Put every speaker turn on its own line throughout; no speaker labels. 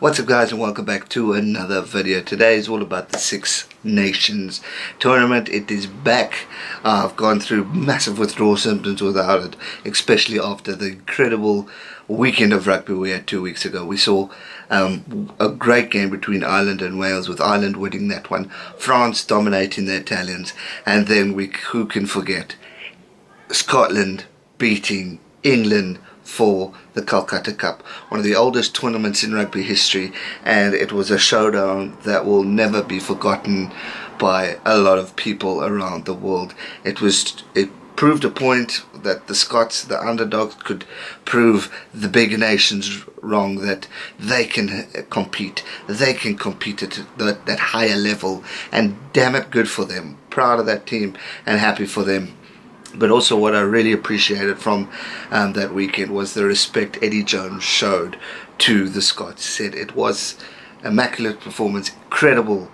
What's up guys, and welcome back to another video. Today is all about the Six Nations tournament. It is back. I've gone through massive withdrawal symptoms without it, especially after the incredible weekend of rugby we had 2 weeks ago. We saw a great game between Ireland and Wales, with Ireland winning that one, France dominating the Italians, and then who can forget Scotland beating England for the Calcutta Cup, one of the oldest tournaments in rugby history, and it was a showdown that will never be forgotten by a lot of people around the world. It proved a point that the Scots, the underdogs, could prove the big nations wrong, that they can compete at that higher level, and damn it, good for them. Proud of that team and happy for them. But also what I really appreciated from that weekend was the respect Eddie Jones showed to the Scots. He said it was immaculate performance, incredible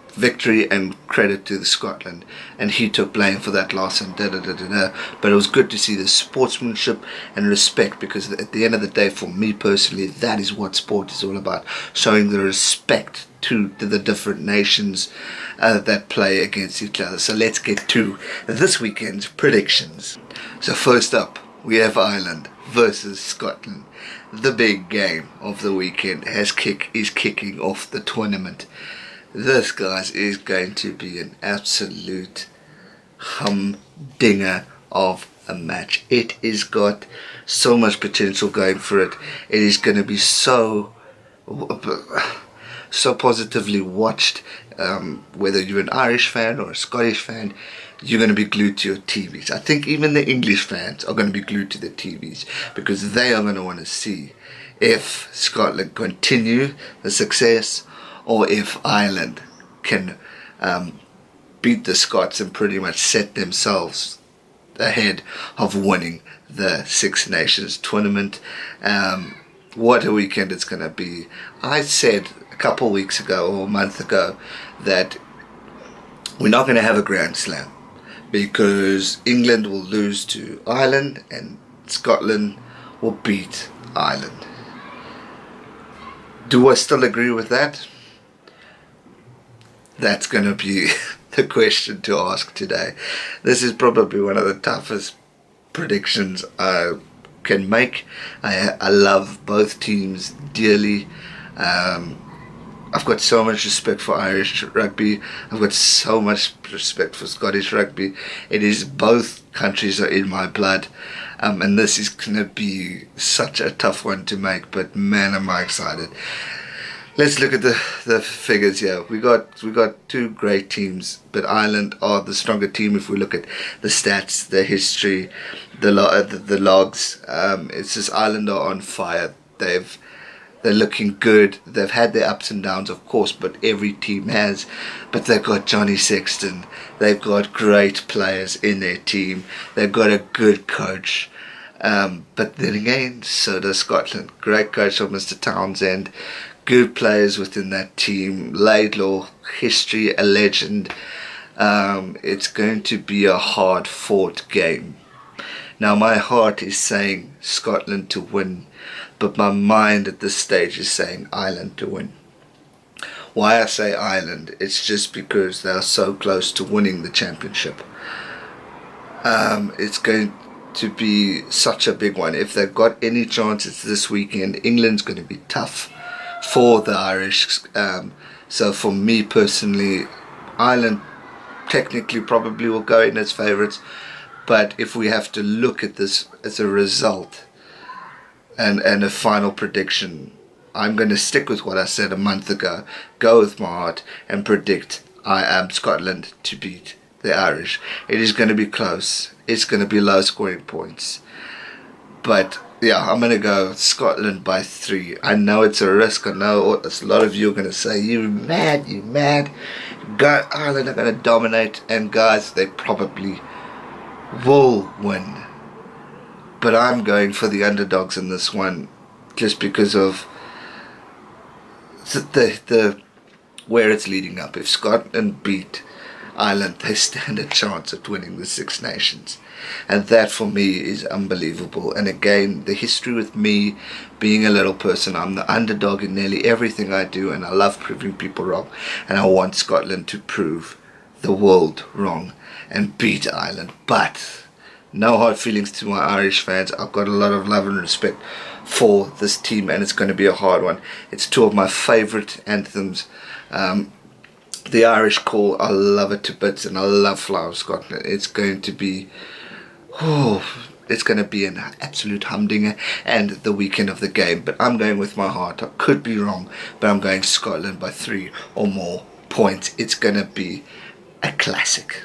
victory, and credit to the Scotland, and he took blame for that loss and but it was good to see the sportsmanship and respect, because at the end of the day, for me personally, that is what sport is all about, showing the respect to the different nations that play against each other. So let's get to this weekend's predictions. So first up, we have Ireland versus Scotland. The big game of the weekend is kicking off the tournament. This, guys, is going to be an absolute humdinger of a match. It has got so much potential going for it. It is going to be so positively watched. Whether you're an Irish fan or a Scottish fan, you're going to be glued to your TVs. I think even the English fans are going to be glued to their TVs, because they are going to want to see if Scotland continue the success, or if Ireland can beat the Scots and pretty much set themselves ahead of winning the Six Nations tournament. What a weekend it's going to be. I said a couple weeks ago or a month ago that we're not going to have a Grand Slam, because England will lose to Ireland and Scotland will beat Ireland. Do I still agree with that? That's going to be the question to ask today. This is probably one of the toughest predictions I can make. I love both teams dearly. I've got so much respect for Irish rugby. I've got so much respect for Scottish rugby. It is, both countries are in my blood, and this is going to be such a tough one to make, but man, am I excited. Let's look at the figures here. We got two great teams, but Ireland are the stronger team if we look at the stats, the history, the logs. It's just Ireland are on fire. They're looking good. They've had their ups and downs, of course, but every team has. But they've got Johnny Sexton. They've got great players in their team. They've got a good coach. But then again, so does Scotland. Great coach of Mr. Townsend. Good players within that team. Laidlaw, history, a legend. It's going to be a hard-fought game. Now, my heart is saying Scotland to win, but my mind at this stage is saying Ireland to win. Why I say Ireland, it's just because they are so close to winning the championship. It's going to be such a big one. If they've got any chances this weekend, England's going to be tough for the Irish. So for me personally, Ireland technically probably will go in as favourites, but if we have to look at this as a result and a final prediction, I'm going to stick with what I said a month ago, go with my heart, and predict Scotland to beat the Irish. It is going to be close. It's going to be low scoring points, but yeah, I'm going to go Scotland by 3. I know it's a risk. I know a lot of you are going to say, you mad. Ireland are going to dominate, and guys, they probably will win. But I'm going for the underdogs in this one, just because of the where it's leading up. If Scotland beat Ireland, they stand a chance at winning the Six Nations. And that for me is unbelievable. And again, the history with me being a little person, I'm the underdog in nearly everything I do, and I love proving people wrong. And I want Scotland to prove the world wrong and beat Ireland. But no hard feelings to my Irish fans. I've got a lot of love and respect for this team, and it's going to be a hard one. It's two of my favourite anthems. The Irish Call, I love it to bits, and I love Flower of Scotland. It's going to be, it's going to be an absolute humdinger and the weekend of the game. But I'm going with my heart. I could be wrong, but I'm going Scotland by 3 or more points. It's going to be a classic.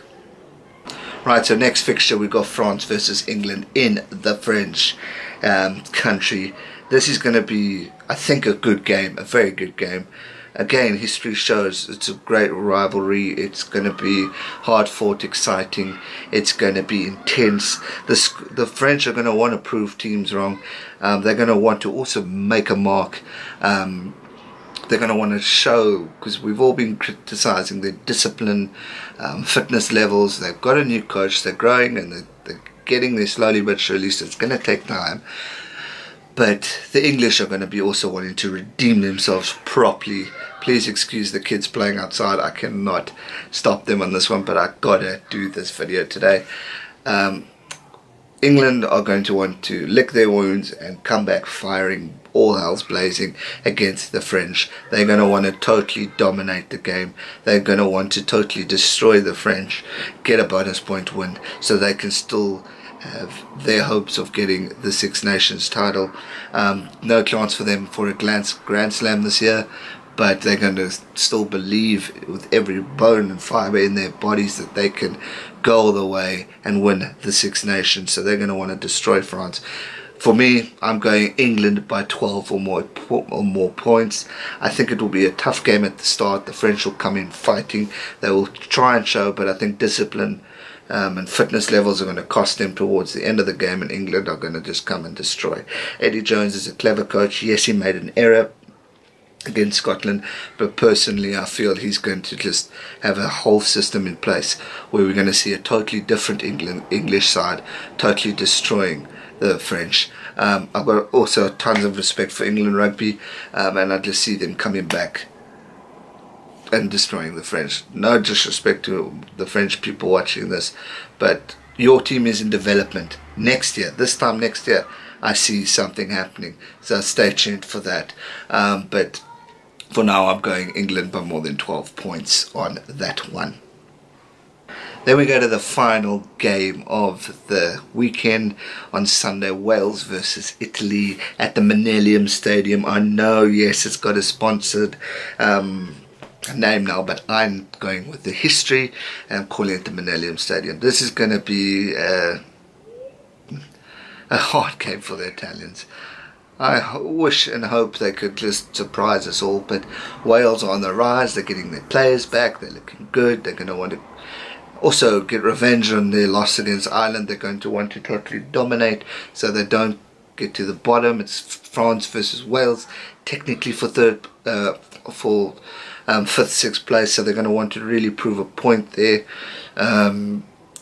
Right, so next fixture we got France versus England in the French country. This is going to be, I think, a good game, a very good game. Again, history shows it's a great rivalry. It's going to be hard fought, exciting. It's going to be intense. The French are going to want to prove teams wrong. They're going to want to also make a mark. They're going to want to show, because we've all been criticising their discipline, fitness levels. They've got a new coach. They're growing and they're getting there slowly but surely. So it's going to take time. But the English are going to be also wanting to redeem themselves properly. Please excuse the kids playing outside. I cannot stop them on this one, but I gotta do this video today. England are going to want to lick their wounds and come back firing all hell's blazing against the French. They're going to want to totally dominate the game. They're going to want to totally destroy the French, get a bonus point win, so they can still have their hopes of getting the Six Nations title. No chance for them for a Grand Slam this year, but they're going to still believe with every bone and fibre in their bodies that they can go all the way and win the Six Nations. So they're going to want to destroy France. For me, I'm going England by 12 or more points. I think it will be a tough game at the start. The French will come in fighting. They will try and show, but I think discipline and fitness levels are going to cost them towards the end of the game, and England are going to just come and destroy. Eddie Jones is a clever coach. Yes, he made an error against Scotland, but personally I feel he's going to just have a whole system in place where we're going to see a totally different English side totally destroying the French. I've got also tons of respect for England rugby, and I just see them coming back and destroying the French. No disrespect to the French people watching this, but your team is in development. Next year, this time next year, I see something happening, so stay tuned for that. But for now, I'm going England by more than 12 points on that one. Then we go to the final game of the weekend on Sunday, Wales versus Italy at the Millennium Stadium. I know, yes, it's got a sponsored name now, but I'm going with the history and I'm calling it the Millennium Stadium. This is going to be a hard game for the Italians. I wish and hope they could just surprise us all, but Wales are on the rise. They're getting their players back. They're looking good. They're going to want to also get revenge on their loss against Ireland. They're going to want to totally dominate so they don't get to the bottom. It's France versus Wales, technically for fifth, sixth place, so they're going to want to really prove a point there.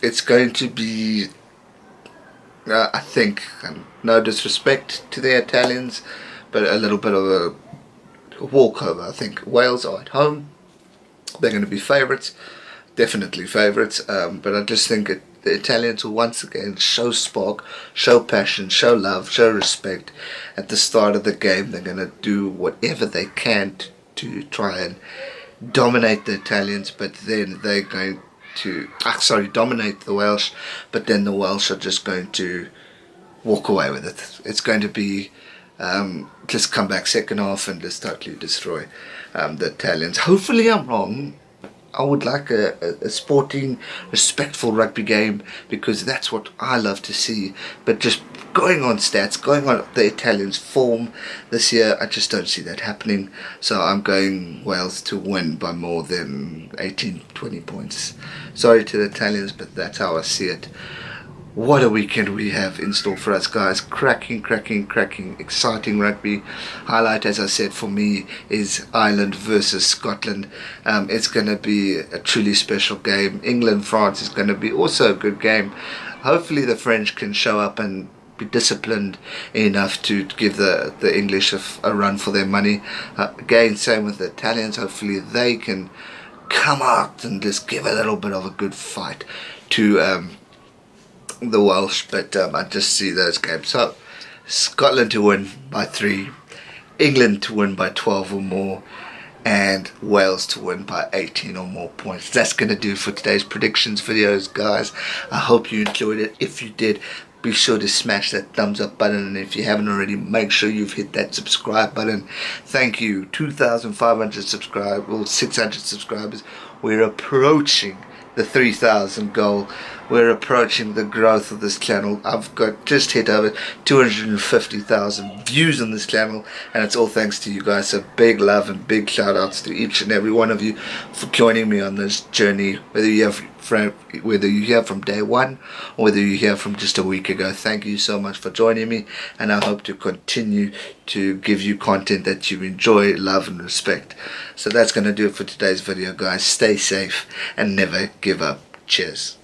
It's going to be, I think, no disrespect to the Italians, but a little bit of a walkover. I think Wales are at home. They're going to be favourites, definitely favourites, but I just think the Italians will once again show spark, show passion, show love, show respect. At the start of the game, they're going to do whatever they can to try and dominate the Italians, but then they're going to dominate the Welsh, but then the Welsh are just going to walk away with it. It's going to be just come back second half and just totally destroy the Italians. Hopefully I'm wrong. I would like a sporting, respectful rugby game, because that's what I love to see. But just going on stats, going on the Italians' form this year, I just don't see that happening. So I'm going Wales to win by more than 18, 20 points. Sorry to the Italians, but that's how I see it. what a weekend we have in store for us, guys. Cracking, exciting rugby. Highlight, as I said, for me is Ireland versus Scotland. It's going to be a truly special game. England-France is going to be also a good game. Hopefully the French can show up and be disciplined enough to give the English a run for their money. Again, same with the Italians. Hopefully they can come out and just give a little bit of a good fight to the Welsh. But I just see those games. So Scotland to win by 3, England to win by 12 or more, and Wales to win by 18 or more points. That's going to do for today's predictions videos, guys. I hope you enjoyed it. If you did, be sure to smash that thumbs up button, and if you haven't already, make sure you've hit that subscribe button. Thank you. 2,500 subscribers, or 600 subscribers. We're approaching the 3,000 goal. We're approaching the growth of this channel. I've got just hit over 250,000 views on this channel, and it's all thanks to you guys. So big love and big shout outs to each and every one of you for joining me on this journey, whether you're here from day one or whether you're here from just a week ago. Thank you so much for joining me, and I hope to continue to give you content that you enjoy, love and respect. So that's going to do it for today's video, guys. Stay safe and never give up. Cheers.